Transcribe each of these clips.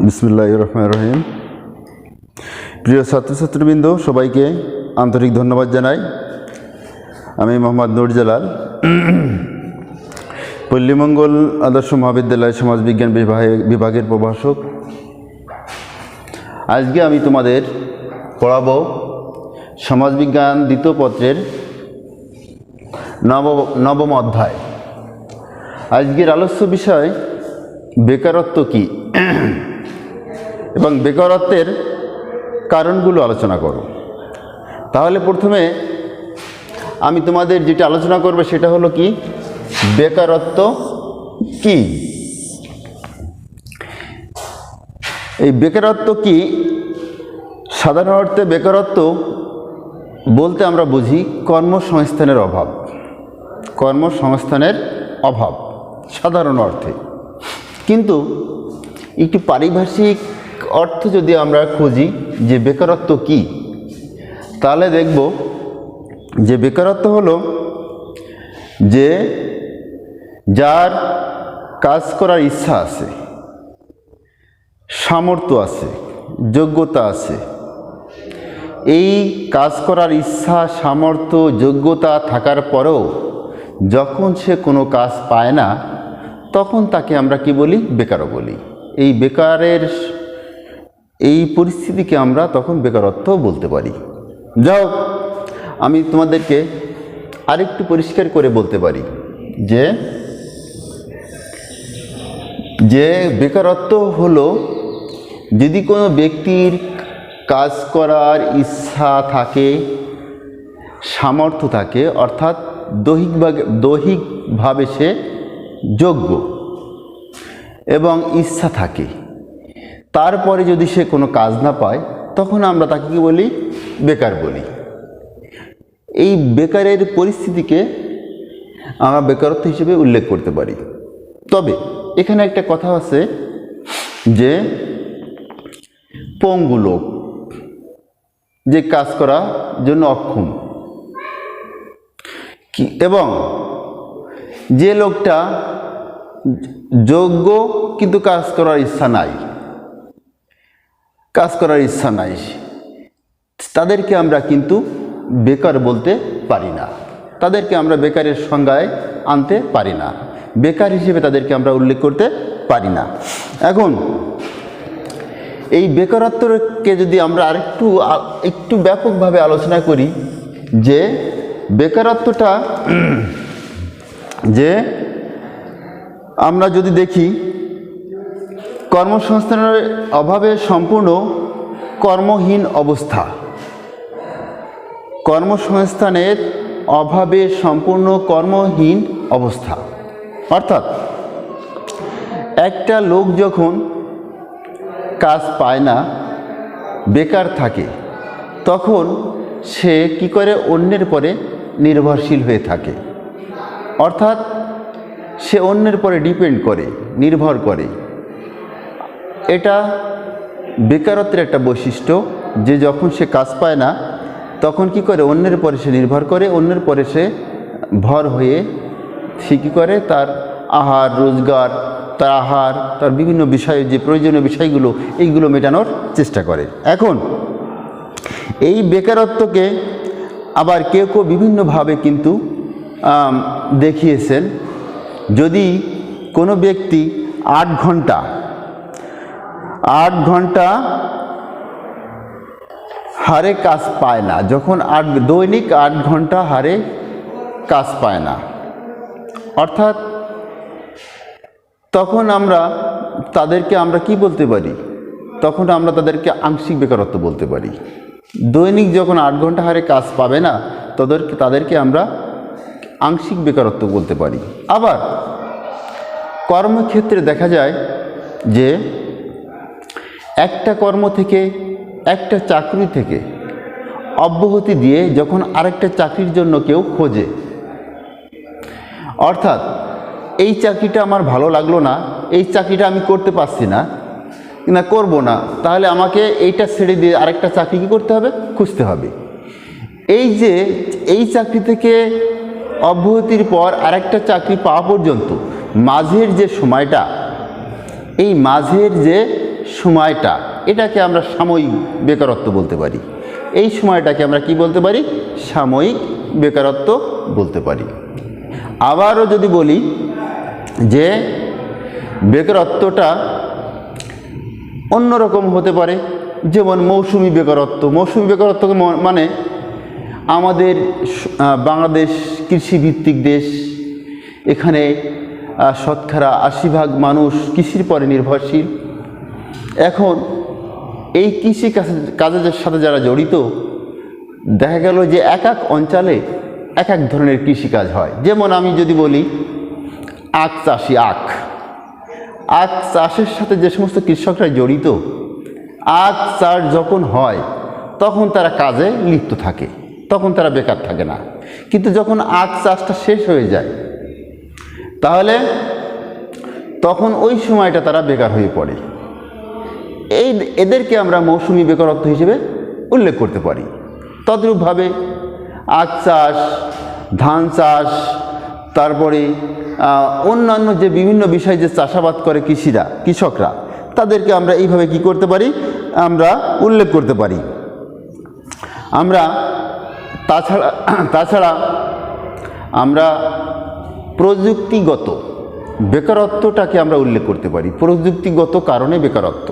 বিসমিল্লাহির রহমানির রহিম। প্রিয় ছাত্রছাত্রীবৃন্দ, সবাইকে আন্তরিক ধন্যবাদ জানাই। আমি মোহাম্মদ নূর জালাল, পল্লীমঙ্গল আদর্শ মহাবিদ্যালয় সমাজবিজ্ঞান বিভাগের প্রভাষক। আজকে আমি তোমাদের পড়াবো সমাজবিজ্ঞান দ্বিতীয় পত্রের নবম অধ্যায়। আজকের আলোচ্য বিষয় বেকারত্ব কী এবং বেকারত্বের কারণগুলো আলোচনা করো। তাহলে প্রথমে আমি তোমাদের যেটা আলোচনা করব সেটা হলো কি, বেকারত্ব কি। এই বেকারত্ব কি? সাধারণ অর্থে বেকারত্ব বলতে আমরা বুঝি কর্মসংস্থানের অভাব। কর্মসংস্থানের অভাব সাধারণ অর্থে। কিন্তু একটি পারিভাষিক অর্থ যদি আমরা খুঁজি যে বেকারত্ব কি, তাহলে দেখব যে বেকারত্ব হলো যে যার কাজ করার ইচ্ছা আছে, সামর্থ্য আছে, যোগ্যতা আছে। এই কাজ করার ইচ্ছা, সামর্থ্য, যোগ্যতা থাকার পরেও যখন সে কোনো কাজ পায় না, তখন তাকে আমরা কি বলি? বেকার বলি। এই বেকারের এই পরিস্থিতিকে আমরা তখন বেকারত্ব বলতে পারি। যাও, আমি তোমাদেরকে আরেকটু পরিষ্কার করে বলতে পারি যে বেকারত্ব হলো যদি কোনো ব্যক্তির কাজ করার ইচ্ছা থাকে, সামর্থ্য থাকে, অর্থাৎ দৈহিকভাবে সে যোগ্য এবং ইচ্ছা থাকে, তারপরে যদি সে কোনো কাজ না পায়, তখন আমরা তাকে কি বলি? বেকার বলি। এই বেকারের পরিস্থিতিকে আমরা বেকারত্ব হিসেবে উল্লেখ করতে পারি। তবে এখানে একটা কথা আছে যে পঙ্গু লোক, যে কাজ করার জন্য অক্ষম, এবং যে লোকটা যোগ্য কিন্তু কাজ করার ইচ্ছা নাই, তাদেরকে আমরা কিন্তু বেকার বলতে পারি না। তাদেরকে আমরা বেকারের সংজ্ঞায় আনতে পারি না, বেকার হিসেবে তাদেরকে আমরা উল্লেখ করতে পারি না। এখন এই বেকারত্বকে যদি আমরা একটু ব্যাপকভাবে আলোচনা করি, যে বেকারত্বটা যে আমরা যদি দেখি কর্মসংস্থানের অভাবে সম্পূর্ণ কর্মহীন অবস্থা। কর্মসংস্থানের অভাবে সম্পূর্ণ কর্মহীন অবস্থা, অর্থাৎ একটা লোক যখন কাজ পায় না, বেকার থাকে, তখন সে কি করে? অন্যের পরে নির্ভরশীল হয়ে থাকে। অর্থাৎ সে অন্যের পরে ডিপেন্ড করে, নির্ভর করে। এটা বেকারত্বের একটা বৈশিষ্ট্য, যে যখন সে কাজ পায় না, তখন কি করে? অন্যের পরে সে নির্ভর করে, অন্যের পরে সে ভর হয়ে সে কী করে? তার আহার, রোজগার, তার বিভিন্ন বিষয়ে যে প্রয়োজনীয় বিষয়গুলো, এইগুলো মেটানোর চেষ্টা করে। এখন এই বেকারত্বকে আবার কেউ কেউ বিভিন্নভাবে কিন্তু দেখিয়েছেন। যদি কোনো ব্যক্তি 8 ঘন্টা হারে কাজ পায় না, যখন দৈনিক 8 ঘন্টা হারে কাজ পায় না, অর্থাৎ তখন তাদেরকে আমরা কি বলতে পারি? তখন আমরা তাদেরকে আংশিক বেকারত্ব বলতে পারি। দৈনিক যখন 8 ঘন্টা হারে কাজ পাবে না, তাদেরকে আমরা আংশিক বেকারত্ব বলতে পারি। আবার কর্মক্ষেত্রে দেখা যায় যে একটা কর্ম থেকে, একটা চাকরি থেকে অব্যাহতি দিয়ে যখন আরেকটা চাকরির জন্য কেউ খোঁজে, অর্থাৎ এই চাকরিটা আমার ভালো লাগলো না, এই চাকরিটা আমি করতে পারছি না, করব না, তাহলে আমাকে এইটা ছেড়ে দিয়ে আরেকটা চাকরি কী করতে হবে? খুঁজতে হবে। এই চাকরি থেকে অব্যাহতির পর আরেকটা চাকরি পাওয়া পর্যন্ত মাঝের যে সময়টা, এই মাঝের যে সময়টা, এটাকে আমরা সাময়িক বেকারত্ব বলতে পারি। এই সময়টাকে আমরা কি বলতে পারি? সাময়িক বেকারত্ব বলতে পারি। আবারও যদি বলি যে বেকারত্বটা অন্যরকম হতে পারে, যেমন মৌসুমি বেকারত্ব। মৌসুমি বেকারত্ব মানে আমাদের বাংলাদেশ কৃষিভিত্তিক দেশ, এখানে শতকরা 80% মানুষ কৃষির পরে নির্ভরশীল। এখন এই কৃষি কাজের সাথে যারা জড়িত, দেখা গেল যে এক এক অঞ্চলে এক এক ধরনের কৃষিকাজ হয়। যেমন আমি যদি বলি আখ চাষি, আখ চাষের সাথে যে সমস্ত কৃষকরা জড়িত, আখ চাষ যখন হয় তখন তারা কাজে লিপ্ত থাকে, তখন তারা বেকার থাকে না। কিন্তু যখন আখ চাষটা শেষ হয়ে যায়, তাহলে তখন ওই সময়টা তারা বেকার হয়ে পড়ে। এদেরকে আমরা মৌসুমি বেকারত্ব হিসেবে উল্লেখ করতে পারি। তদ্রূপভাবে আখ চাষ, ধান চাষ, তারপরে অন্যান্য যে বিভিন্ন বিষয় যে চাষাবাদ করে কৃষকরা, তাদেরকে আমরা এইভাবে কি করতে পারি? আমরা উল্লেখ করতে পারি। আমরা তাছাড়া আমরা প্রযুক্তিগত বেকারত্বটাকে আমরা উল্লেখ করতে পারি। প্রযুক্তিগত কারণে বেকারত্ব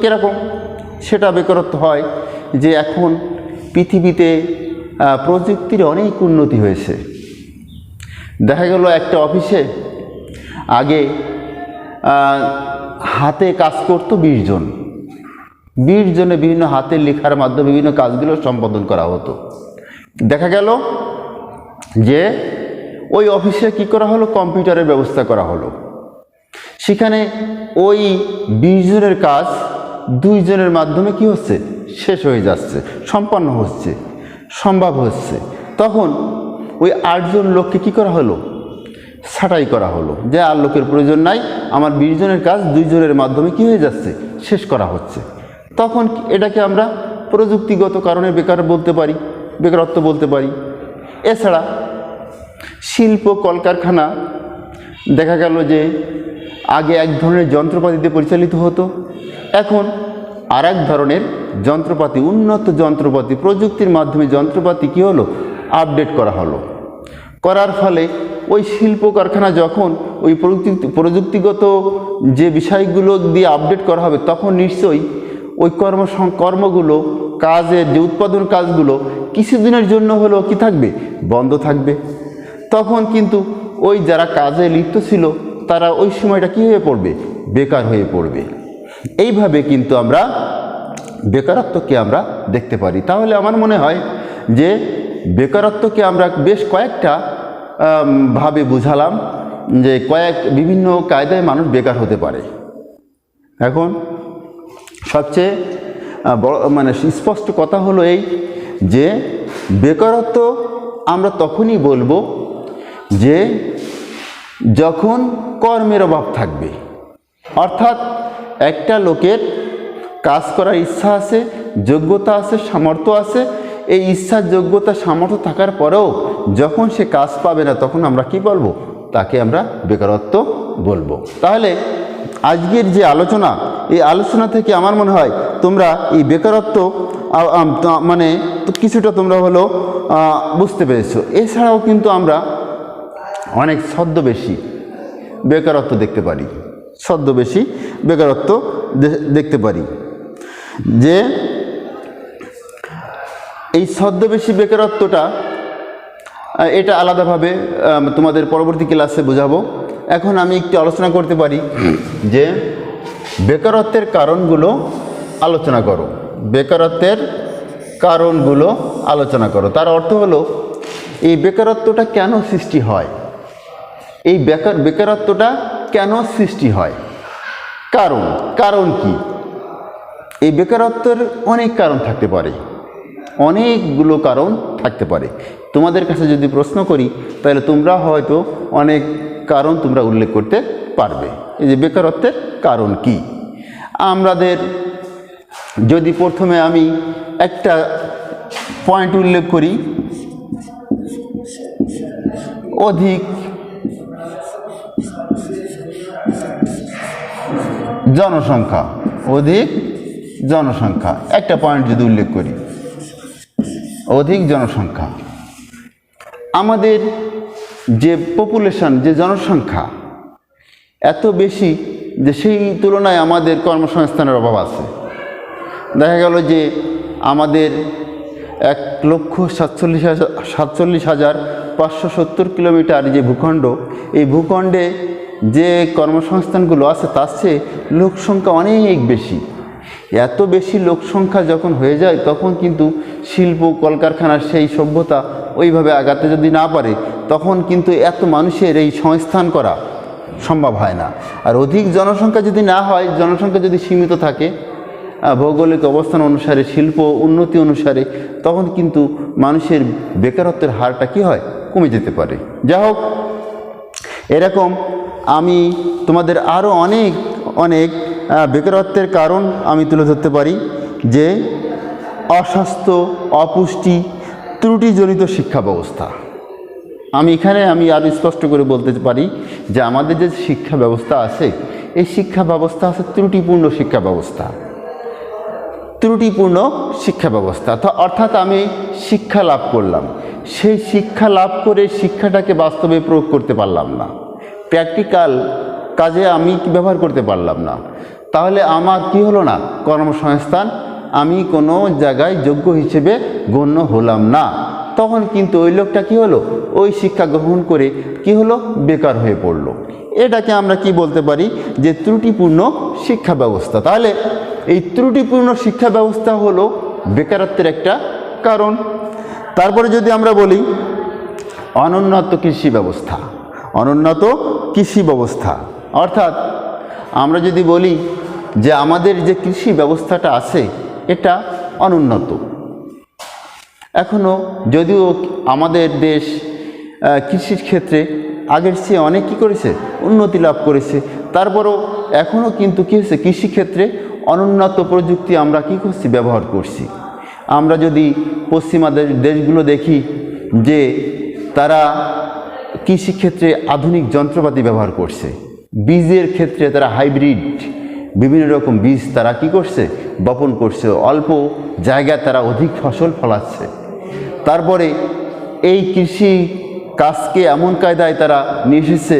কীরকম? সেটা বেকারত্ব হয় যে এখন পৃথিবীতে প্রযুক্তির অনেক উন্নতি হয়েছে। দেখা গেল একটা অফিসে আগে হাতে কাজ করতো 20 জন, 20 জনে বিভিন্ন হাতের লেখার মাধ্যমে বিভিন্ন কাজগুলো সম্পাদন করা হতো। দেখা গেল যে ওই অফিসে কি করা হলো? কম্পিউটারের ব্যবস্থা করা হলো। সেখানে ওই 20 জনের কাজ 2 জনের মাধ্যমে কি হচ্ছে? শেষ হয়ে যাচ্ছে, সম্পন্ন হচ্ছে, সম্ভব হচ্ছে। তখন ওই 8 জন লোককে কি করা হলো? ছাঁটাই করা হলো, যে আর লোকের প্রয়োজন নাই, আমার 20 জনের কাজ 2 জনের মাধ্যমে কি হয়ে যাচ্ছে? শেষ করা হচ্ছে। তখন এটাকে আমরা প্রযুক্তিগত কারণে বেকারত্ব বলতে পারি। এছাড়া শিল্প কলকারখানা, দেখা গেল যে আগে এক ধরনের যন্ত্রপাতিতে পরিচালিত হতো, এখন আর এক ধরনের যন্ত্রপাতি, উন্নত যন্ত্রপাতি, প্রযুক্তির মাধ্যমে যন্ত্রপাতি কি হলো? আপডেট করা হলো। করার ফলে ওই শিল্প কারখানা যখন ওই প্রযুক্তিগত যে বিষয়গুলো দিয়ে আপডেট করা হবে, তখন নিশ্চয়ই ওই কর্মগুলো, কাজের যে উৎপাদন কাজগুলো কিছুদিনের জন্য হলেও কি থাকবে? বন্ধ থাকবে। তখন কিন্তু ওই যারা কাজে লিপ্ত ছিল, তারা ওই সময়টা কী হয়ে পড়বে? বেকার হয়ে পড়বে। এইভাবে কিন্তু আমরা বেকারত্বকে আমরা দেখতে পারি। তাহলে আমার মনে হয় যে বেকারত্বকে আমরা বেশ কয়েকটা ভাবে বুঝালাম, যে বিভিন্ন কায়দায় মানুষ বেকার হতে পারে। এখন সবচেয়ে বড় স্পষ্ট কথা হলো এই যে বেকারত্ব আমরা তখনই বলবো যে যখন কর্মের অভাব থাকবে। অর্থাৎ একটা লোকের কাজ করার ইচ্ছা আছে, যোগ্যতা আছে, সামর্থ্য আছে, এই ইচ্ছা, যোগ্যতা, সামর্থ্য থাকার পরেও যখন সে কাজ পাবে না, তখন আমরা কি বলবো? তাকে আমরা বেকারত্ব বলবো। তাহলে আজকের যে আলোচনা, এই আলোচনা থেকে আমার মনে হয় তোমরা এই বেকারত্ব কিছুটা তোমরা হলো বুঝতে পেরেছো। এছাড়াও কিন্তু আমরা অনেক ছদ্মবেশী বেকারত্ব দেখতে পারি, যে এই ছদ্মবেশী বেকারত্বটা, এটা আলাদাভাবে তোমাদের পরবর্তী ক্লাসে বোঝাবো। এখন আমি একটু আলোচনা করতে পারি যে বেকারত্বের কারণগুলো আলোচনা করো। তার অর্থ হলো এই বেকারত্বটা কেন সৃষ্টি হয়, এই বেকারত্বটা কেন সৃষ্টি হয়, কারণ কি? এই বেকারত্বের অনেক কারণ থাকতে পারে, অনেকগুলো কারণ থাকতে পারে। তোমাদের কাছে যদি প্রশ্ন করি, তাহলে তোমরা হয়তো অনেক কারণ তোমরা উল্লেখ করতে পারবে। এই যে বেকারত্বের কারণ কি, আমাদের যদি প্রথমে আমি একটা পয়েন্ট উল্লেখ করি, অধিক জনসংখ্যা, অধিক জনসংখ্যা। একটা পয়েন্ট যদি উল্লেখ করি, অধিক জনসংখ্যা, আমাদের যে পপুলেশন, যে জনসংখ্যা এত বেশি যে সেই তুলনায় আমাদের কর্মসংস্থানের অভাব আছে। দেখা গেল যে আমাদের 1,47,570 কিলোমিটার যে ভূখণ্ড, এই ভূখণ্ডে যে কর্মসংস্থানগুলো আছে তার চেয়ে লোক সংখ্যা অনেক বেশি। এত বেশি লোক সংখ্যা যখন হয়ে যায় তখন কিন্তু শিল্প কলকারখানার সেই সভ্যতা ওইভাবে আগাতে যদি না পারে তখন কিন্তু এত মানুষের এই সংস্থান করা সম্ভব হয় না। আর অধিক জনসংখ্যা যদি না হয়, জনসংখ্যা যদি সীমিত থাকে ভৌগোলিক অবস্থান অনুসারে, শিল্প উন্নতি অনুসারে, তখন কিন্তু মানুষের বেকারত্বের হারটা কী হয়, কমে যেতে পারে। যাই হোক, এরকম আমি তোমাদের আরও অনেক অনেক বেকারত্বের কারণ আমি তুলে ধরতে পারি, যে অস্বাস্থ্য, অপুষ্টি, ত্রুটিজনিত শিক্ষা ব্যবস্থা। আমি আরও স্পষ্ট করে বলতে পারি যে আমাদের যে শিক্ষা ব্যবস্থা আছে, এই শিক্ষা ব্যবস্থা আছে ত্রুটিপূর্ণ শিক্ষা ব্যবস্থা। ত্রুটিপূর্ণ শিক্ষা ব্যবস্থা অর্থাৎ আমি শিক্ষা লাভ করলাম, সেই শিক্ষা লাভ করে শিক্ষাটাকে বাস্তবে প্রয়োগ করতে পারলাম না, প্র্যাকটিক্যাল কাজে আমি ব্যবহার করতে পারলাম না, তাহলে আমার কি হলো না, কর্মসংস্থান, আমি কোনো জায়গায় যোগ্য হিসেবে গণ্য হলাম না। তখন কিন্তু ওই লোকটা কি হলো, ওই শিক্ষা গ্রহণ করে কি হলো, বেকার হয়ে পড়লো। এটাকে আমরা কি বলতে পারি, যে ত্রুটিপূর্ণ শিক্ষা ব্যবস্থা। তাহলে এই ত্রুটিপূর্ণ শিক্ষা ব্যবস্থা হলো বেকারত্বের একটা কারণ। তারপরে যদি আমরা বলি অনুন্নত কৃষি ব্যবস্থা, অনুন্নত কৃষি ব্যবস্থা অর্থাৎ আমরা যদি বলি যে আমাদের যে কৃষি ব্যবস্থাটা আছে এটা অনুন্নত। এখনও যদিও আমাদের দেশ কৃষির ক্ষেত্রে আগের চেয়ে অনেক কী করেছে, উন্নতি লাভ করেছে, তারপরও এখনও কিন্তু কী হয়েছে, কৃষিক্ষেত্রে অনুন্নত প্রযুক্তি আমরা কী করছি, ব্যবহার করছি। আমরা যদি পশ্চিমা দেশগুলো দেখি যে তারা কৃষিক্ষেত্রে আধুনিক যন্ত্রপাতি ব্যবহার করছে, বীজের ক্ষেত্রে তারা হাইব্রিড বিভিন্ন রকম বীজ তারা কী করছে, বপন করছে, অল্প জায়গায় তারা অধিক ফসল ফলাচ্ছে। তারপরে এই কৃষি কাজকে এমন কায়দায় তারা নিয়ে এসেছে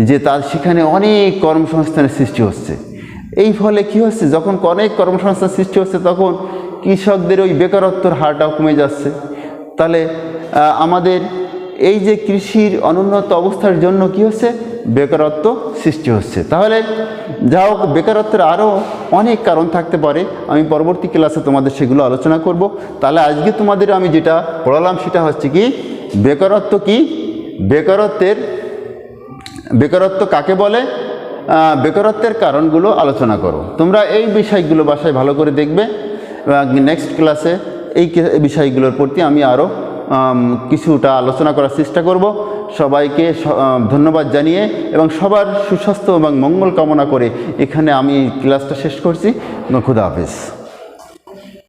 যে তার সেখানে অনেক কর্মসংস্থানের সৃষ্টি হচ্ছে। এই ফলে কী হচ্ছে, যখন অনেক কর্মসংস্থান সৃষ্টি হচ্ছে তখন কৃষকদের ওই বেকারত্বের হারটাও কমে যাচ্ছে। তাহলে আমাদের এই যে কৃষির অনুন্নত অবস্থার জন্য কি হচ্ছে, বেকারত্ব সৃষ্টি হচ্ছে। তাহলে যা হোক, বেকারত্বের আরও অনেক কারণ থাকতে পারে, আমি পরবর্তী ক্লাসে তোমাদের সেগুলো আলোচনা করব। তাহলে আজকে তোমাদের আমি যেটা পড়ালাম সেটা হচ্ছে কি, বেকারত্ব কি, বেকারত্ব কাকে বলে, বেকারত্বের কারণগুলো আলোচনা করো। তোমরা এই বিষয়গুলো বাসায় ভালো করে দেখবে। নেক্সট ক্লাসে এই বিষয়গুলোর প্রতি আমি আরও কিছুটা আলোচনা করার চেষ্টা করব। সবাইকে ধন্যবাদ জানিয়ে এবং সবার সুস্বাস্থ্য এবং মঙ্গল কামনা করে এখানে আমি ক্লাসটা শেষ করছি। খুদা হাফেজ।